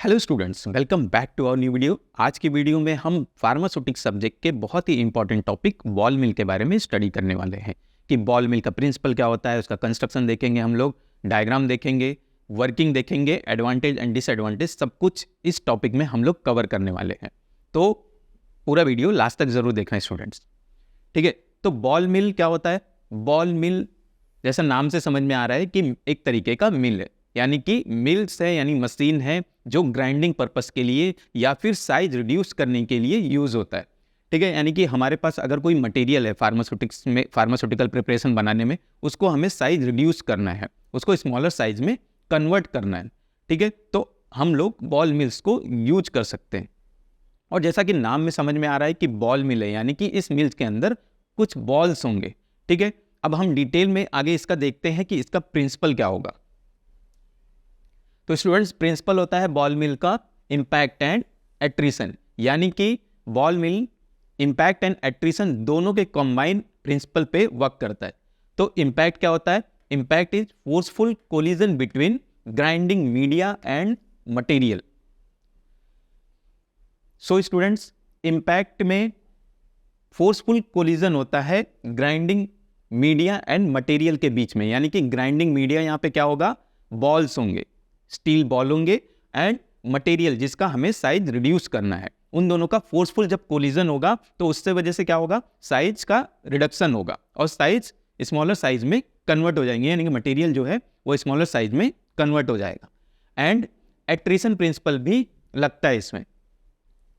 Hello students, welcome back to our new video. आज की video में हम फार्मास्यूटिक्स सब्जेक्ट के बहुत ही इंपॉर्टेंट टॉपिक बॉल मिल के बारे में स्टडी करने वाले हैं कि बॉल मिल का प्रिंसिपल क्या होता है, उसका कंस्ट्रक्शन देखेंगे, हम लोग डायग्राम देखेंगे, वर्किंग देखेंगे, एडवांटेज एंड डिसएडवांटेज, सब कुछ इस टॉपिक में हम लोग कवर करने वाले हैं। तो पूरा वीडियो लास्ट तक जरूर देखना स्टूडेंट्स, ठीक है। तो बॉल मिल क्या होता है? बॉल मिल जैसा नाम से समझ में आ रहा है कि एक तरीके का मिल है, यानी कि मिल्स है, यानी मशीन है जो ग्राइंडिंग पर्पस के लिए या फिर साइज रिड्यूस करने के लिए यूज़ होता है, ठीक है। यानी कि हमारे पास अगर कोई मटेरियल है फार्मास्यूटिक्स में, फार्मास्यूटिकल प्रिपरेशन बनाने में, उसको हमें साइज रिड्यूस करना है, उसको स्मॉलर साइज में कन्वर्ट करना है, ठीक है। तो हम लोग बॉल मिल्स को यूज कर सकते हैं। और जैसा कि नाम में समझ में आ रहा है कि बॉल मिल है, यानी कि इस मिल्स के अंदर कुछ बॉल्स होंगे, ठीक है। अब हम डिटेल में आगे इसका देखते हैं कि इसका प्रिंसिपल क्या होगा। तो स्टूडेंट्स, प्रिंसिपल होता है बॉल मिल का इंपैक्ट एंड एट्रिशन, यानी कि ball mill impact and attrition दोनों के कंबाइन प्रिंसिपल पे वर्क करता है। तो इंपैक्ट क्या होता है? Impact is forceful collision between grinding media and material. So students, impact में फोर्सफुल कोलिजन होता है ग्राइंडिंग मीडिया एंड मटेरियल के बीच में, यानी कि ग्राइंडिंग मीडिया यहाँ पे क्या होगा? बॉल्स होंगे, स्टील बॉल होंगे, एंड मटेरियल जिसका हमें साइज रिड्यूस करना है, उन दोनों का फोर्सफुल जब कोलिजन होगा तो उससे वजह से क्या होगा? साइज का रिडक्शन होगा और साइज स्मॉलर साइज में कन्वर्ट हो जाएंगे, यानी कि मटेरियल जो है वो स्मॉलर साइज में कन्वर्ट हो जाएगा। एंड एट्रिशन प्रिंसिपल भी लगता है इसमें।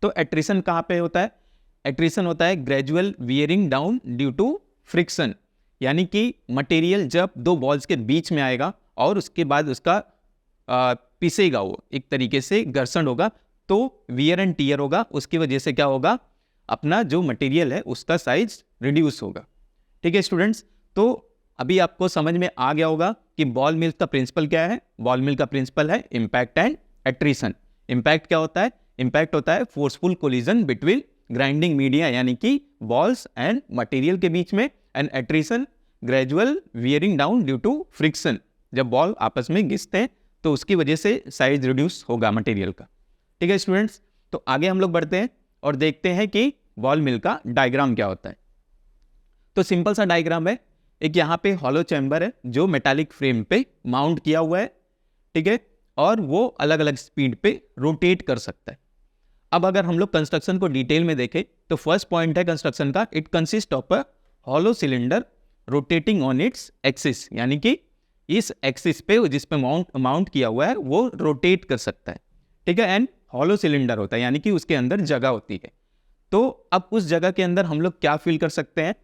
तो एट्रिशन कहाँ पे होता है? एट्रिशन होता है gradual wearing down due to friction, यानी कि मटेरियल जब दो बॉल्स के बीच में आएगा और उसके बाद उसका पिसेगा, वो एक तरीके से घर्षण होगा, तो वियर एंड टीयर होगा, उसकी वजह से क्या होगा? अपना जो मटेरियल है उसका साइज रिड्यूस होगा, ठीक है स्टूडेंट्स। तो अभी आपको समझ में आ गया होगा कि बॉल मिल का प्रिंसिपल क्या है। बॉल मिल का प्रिंसिपल है इंपैक्ट एंड एट्रिशन। इंपैक्ट क्या होता है? इंपैक्ट होता है forceful collision between grinding media, यानी कि बॉल्स एंड मटेरियल के बीच में, and attrition gradual wearing down due to friction, जब बॉल आपस में घिसते हैं तो उसकी वजह से साइज रिड्यूस होगा मटेरियल का, ठीक है स्टूडेंट्स। तो आगे हम लोग बढ़ते हैं और देखते हैं कि बॉल मिल का डायग्राम क्या होता है। तो सिंपल सा डायग्राम है, एक यहाँ पे हॉलो चैम्बर है जो मेटालिक फ्रेम पे माउंट किया हुआ है, ठीक है, और वो अलग अलग स्पीड पे रोटेट कर सकता है। अब अगर हम लोग कंस्ट्रक्शन को डिटेल में देखें तो फर्स्ट पॉइंट है कंस्ट्रक्शन का, it consist of a hollow cylinder rotating on its axis, यानी कि इस एक्सिस पे जिस पे माउंट किया हुआ है वो रोटेट कर सकता है, ठीक है। एंड हॉलो सिलेंडर होता है, यानी कि उसके अंदर जगह होती है। तो अब उस जगह के अंदर हम लोग क्या फील कर सकते हैं?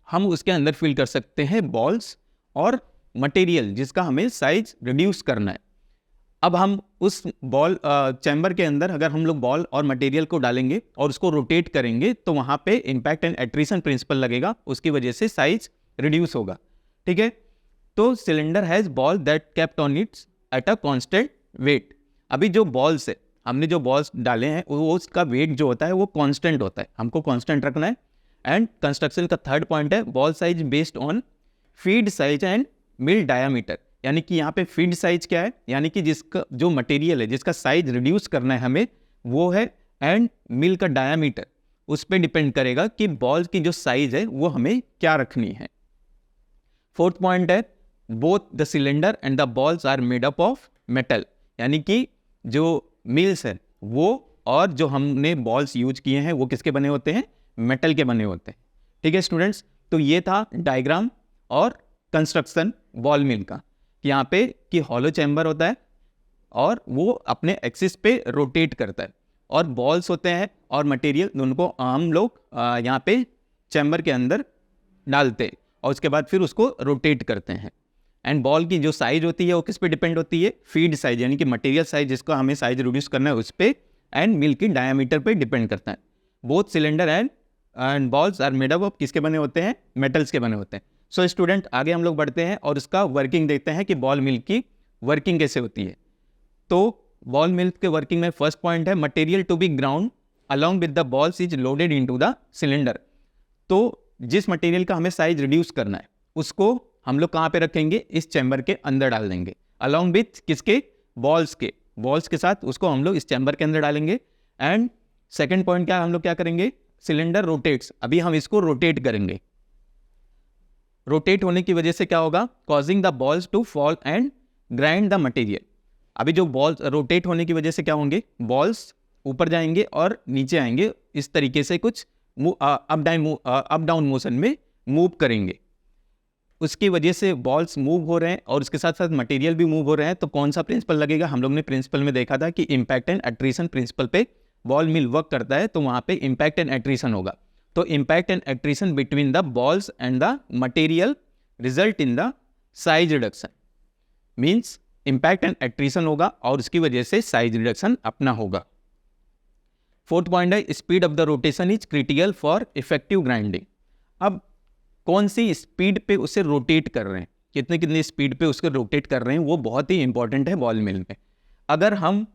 हम उसके अंदर फील कर सकते हैं बॉल्स और मटेरियल जिसका हमें साइज रिड्यूस करना है। अब हम उस बॉल चैम्बर के अंदर अगर हम लोग बॉल और मटेरियल को डालेंगे और उसको रोटेट करेंगे तो वहाँ पे इंपैक्ट एंड एट्रिशन प्रिंसिपल लगेगा, उसकी वजह से साइज रिड्यूस होगा, ठीक है। तो cylinder has ball that kept on its at a constant weight. अभी जो बॉल्स है, हमने जो बॉल्स डाले हैं वो उसका वेट जो होता है वो कांस्टेंट होता है, हमको कांस्टेंट रखना है। एंड कंस्ट्रक्शन का थर्ड पॉइंट है ball size based on feed size and mill diameter, यानी कि यहाँ पे फीड साइज क्या है? यानी कि जिसका जो मटेरियल है जिसका साइज रिड्यूस करना है हमें वो है, एंड मिल का डायामीटर उस पर डिपेंड करेगा कि बॉल की जो साइज है वो हमें क्या रखनी है। फोर्थ पॉइंट है both the cylinder and the balls are made up of metal, यानी कि जो मिल्स है वो और जो हमने बॉल्स यूज किए हैं वो किसके बने होते हैं? मेटल के बने होते हैं, ठीक है स्टूडेंट्स। तो ये था डायग्राम और कंस्ट्रक्शन बॉल मिल का, यहाँ पे कि हॉलो चैम्बर होता है और वो अपने एक्सिस पे रोटेट करता है, और बॉल्स होते हैं और मटेरियल दोनों को हम लोग यहाँ पे चैम्बर के अंदर डालते हैं और उसके बाद फिर उसको रोटेट करते हैं। एंड बॉल की जो साइज होती है वो किस पे डिपेंड होती है? फीड साइज, यानी कि मटेरियल साइज जिसको हमें साइज रिड्यूस करना है उस पे, एंड मिल की डायमीटर पे डिपेंड करता है। Both cylinder and balls are made up of किसके बने होते हैं? मेटल्स के बने होते हैं। सो स्टूडेंट, आगे हम लोग बढ़ते हैं और उसका वर्किंग देखते हैं कि बॉल मिल की वर्किंग कैसे होती है। तो बॉल मिल के वर्किंग में फर्स्ट पॉइंट है material to be ground along with the balls is loaded into the cylinder. तो जिस मटेरियल का हमें साइज रिड्यूस करना है उसको हम लोग कहाँ पे रखेंगे? इस चैम्बर के अंदर डाल देंगे, अलॉन्ग विथ किसके? बॉल्स के, बॉल्स के साथ उसको हम लोग इस चैम्बर के अंदर डालेंगे। एंड सेकेंड पॉइंट क्या, हम लोग क्या करेंगे, सिलेंडर रोटेट्स, अभी हम इसको रोटेट करेंगे। रोटेट होने की वजह से क्या होगा, causing the balls to fall and grind the material. अभी जो बॉल्स रोटेट होने की वजह से क्या होंगे, बॉल्स ऊपर जाएंगे और नीचे आएंगे, इस तरीके से कुछ अप डाउन मोशन में मूव करेंगे। उसकी वजह से बॉल्स मूव हो रहे हैं और उसके साथ साथ मटेरियल भी मूव हो रहे हैं। तो कौन सा प्रिंसिपल लगेगा, हम लोग ने प्रिंसिपल में देखा था कि इम्पैक्ट एंड एट्रीशन प्रिंसिपल पे बॉल मिल वर्क करता है, तो वहां पे इम्पैक्ट एंड एट्रीशन होगा। तो impact and attrition between the balls and the material result in the size reduction, means impact and attrition होगा और उसकी वजह से साइज रिडक्शन अपना होगा। फोर्थ पॉइंट है, speed of the rotation is critical for effective grinding. अब कौन सी स्पीड पे उसे रोटेट कर रहे हैं, कितनी स्पीड पे उसको रोटेट कर रहे हैं, वो बहुत ही इंपॉर्टेंट है बॉल मिल में। अगर हम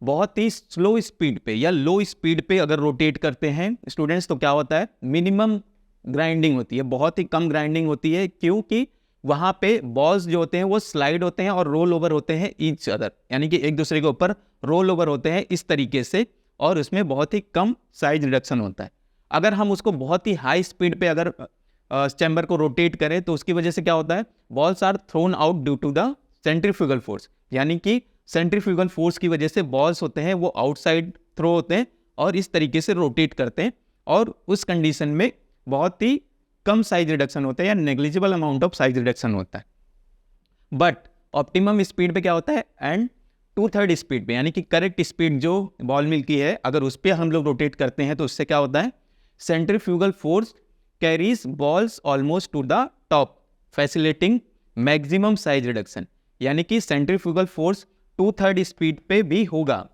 बहुत ही स्लो स्पीड पे या लो स्पीड पे अगर रोटेट करते हैं स्टूडेंट्स, तो क्या होता है, मिनिमम ग्राइंडिंग होती है, बहुत ही कम ग्राइंडिंग होती है, क्योंकि वहां पे बॉल्स जो होते हैं वो स्लाइड होते हैं और रोल ओवर होते हैं ईच अदर, यानी कि एक दूसरे के ऊपर रोल ओवर होते हैं इस तरीके से, और उसमें बहुत ही कम साइज रिडक्शन होता है। अगर हम उसको बहुत ही हाई स्पीड पे अगर चैम्बर को रोटेट करें तो उसकी वजह से क्या होता है, balls are thrown out due to the centrifugal force, यानी कि सेंट्रीफ्यूगल फोर्स की वजह से बॉल्स होते हैं वो आउटसाइड थ्रो होते हैं और इस तरीके से रोटेट करते हैं, और उस कंडीशन में बहुत ही कम साइज रिडक्शन होता है या negligible amount of size reduction होता है। बट ऑप्टिमम स्पीड पे क्या होता है, एंड 2/3 स्पीड पे, यानी कि करेक्ट स्पीड जो बॉल मिल की है, अगर उस पर हम लोग रोटेट करते हैं तो उससे क्या होता है, centrifugal force carries balls almost two the top facilitating maximum size reduction, यानी कि सेंट्रीफ्यूगल फोर्स 2/3 स्पीड पे भी होगा,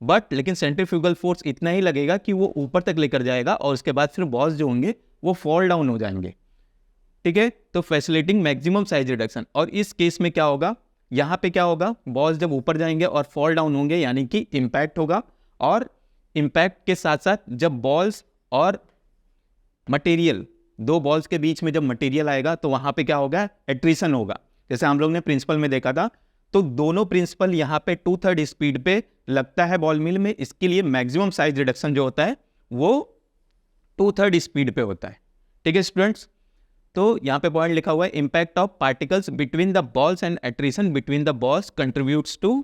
बट लेकिन सेंट्रीफ्यूगल फोर्स इतना ही लगेगा कि वो ऊपर तक लेकर जाएगा और उसके बाद फिर बॉल्स जो होंगे वो फॉल डाउन हो जाएंगे। ठीक है, तो फैसिलिटिंग मैक्सिमम साइज रिडक्शन। और इस केस में क्या होगा, यहाँ पे क्या होगा, बॉल्स जब ऊपर जाएंगे और फॉल डाउन होंगे, यानी कि इम्पैक्ट होगा, और इम्पैक्ट के साथ साथ जब बॉल्स और मटेरियल, दो बॉल्स के बीच में जब मटेरियल आएगा तो वहां पे क्या होगा, एट्रीशन होगा। जैसे हम लोग ने प्रिंसिपल में देखा था, तो दोनों प्रिंसिपल यहाँ पे 2/3 स्पीड पे लगता है बॉल मिल में, इसके लिए मैक्सिमम साइज रिडक्शन जो होता है वो 2/3 स्पीड पे होता है। ठीक है स्टूडेंट्स, तो यहाँ पे पॉइंट लिखा हुआ है, impact of particles between the balls and attrition between the balls contributes to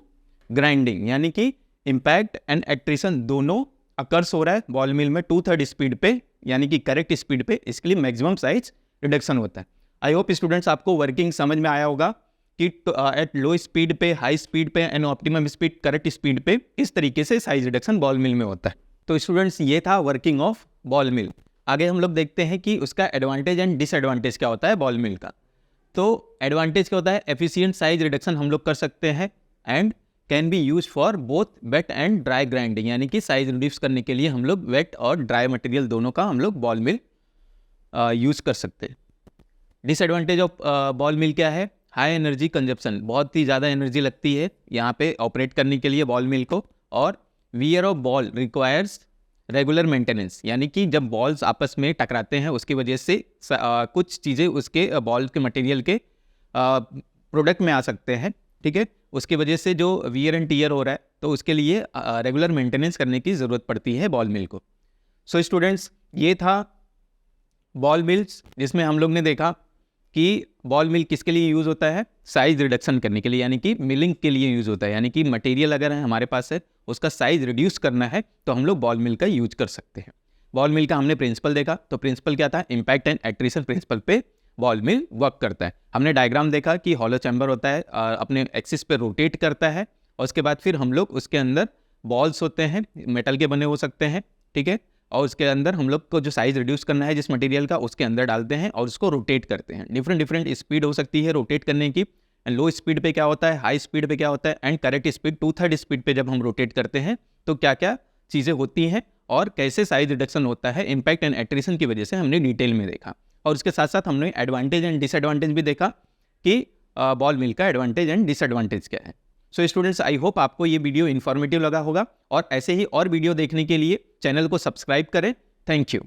grinding, यानी कि इम्पैक्ट एंड एट्रीशन दोनों अकर्स हो रहा है बॉल मिल में 2/3 स्पीड पे, यानी कि करेक्ट स्पीड पे, इसके लिए मैक्सिमम साइज रिडक्शन होता है। आई होप स्टूडेंट्स आपको वर्किंग समझ में आया होगा कि एट लो स्पीड पे, हाई स्पीड पे and optimum speed, correct speed पे इस तरीके से साइज रिडक्शन बॉल मिल में होता है। तो स्टूडेंट्स ये था वर्किंग ऑफ बॉल मिल। आगे हम लोग देखते हैं कि उसका एडवांटेज एंड डिसएडवांटेज क्या होता है बॉल मिल का। तो एडवांटेज क्या होता है, एफिशिएंट साइज रिडक्शन हम लोग कर सकते हैं and can be use for both wet and dry grinding, यानी कि साइज रिड्यूस करने के लिए हम लोग वेट और ड्राई मटेरियल दोनों का हम लोग बॉल मिल यूज कर सकते हैं। डिसएडवांटेज ऑफ बॉल मिल क्या है, हाई एनर्जी कंजप्शन, बहुत ही ज़्यादा एनर्जी लगती है यहाँ पे ऑपरेट करने के लिए बॉल मिल को, और wear off ball requires regular maintenance, यानी कि जब बॉल्स आपस में टकराते हैं उसकी वजह से कुछ चीज़ें उसके बॉल के मटेरियल के प्रोडक्ट में आ सकते हैं। ठीक है, उसकी वजह से जो वियर एंड टीयर हो रहा है तो उसके लिए रेगुलर मेंटेनेंस करने की ज़रूरत पड़ती है बॉल मिल को। सो स्टूडेंट्स, ये था बॉल मिल्स, जिसमें हम लोग ने देखा कि बॉल मिल किसके लिए यूज़ होता है, साइज रिडक्शन करने के लिए, यानी कि मिलिंग के लिए यूज़ होता है, यानी कि मटेरियल अगर हमारे पास है उसका साइज रिड्यूस करना है तो हम लोग बॉल मिल का यूज कर सकते हैं। बॉल मिल का हमने प्रिंसिपल देखा, तो प्रिंसिपल क्या था, इम्पैक्ट एंड एट्रीशन प्रिंसिपल पे बॉल मिल वर्क करता है। हमने डायग्राम देखा कि हॉलो चैम्बर होता है, अपने एक्सिस पे रोटेट करता है, और उसके बाद फिर हम लोग उसके अंदर बॉल्स होते हैं, मेटल के बने हो सकते हैं। ठीक है, और उसके अंदर हम लोग को जो साइज रिड्यूस करना है जिस मटेरियल का, उसके अंदर डालते हैं और उसको रोटेट करते हैं। डिफरेंट स्पीड हो सकती है रोटेट करने की, एंड लो स्पीड पे क्या होता है, हाई स्पीड पे क्या होता है, एंड करेक्ट स्पीड 2/3 स्पीड पे जब हम रोटेट करते हैं तो क्या क्या चीज़ें होती हैं और कैसे साइज रिडक्शन होता है इम्पैक्ट एंड एट्रीशन की वजह से हमने डिटेल में देखा। और उसके साथ साथ हमने एडवांटेज एंड डिसएडवांटेज भी देखा कि बॉल मिल का एडवांटेज एंड डिसएडवांटेज क्या है। सो स्टूडेंट्स, आई होप आपको ये वीडियो इन्फॉर्मेटिव लगा होगा, और ऐसे ही और वीडियो देखने के लिए चैनल को सब्सक्राइब करें। Thank you.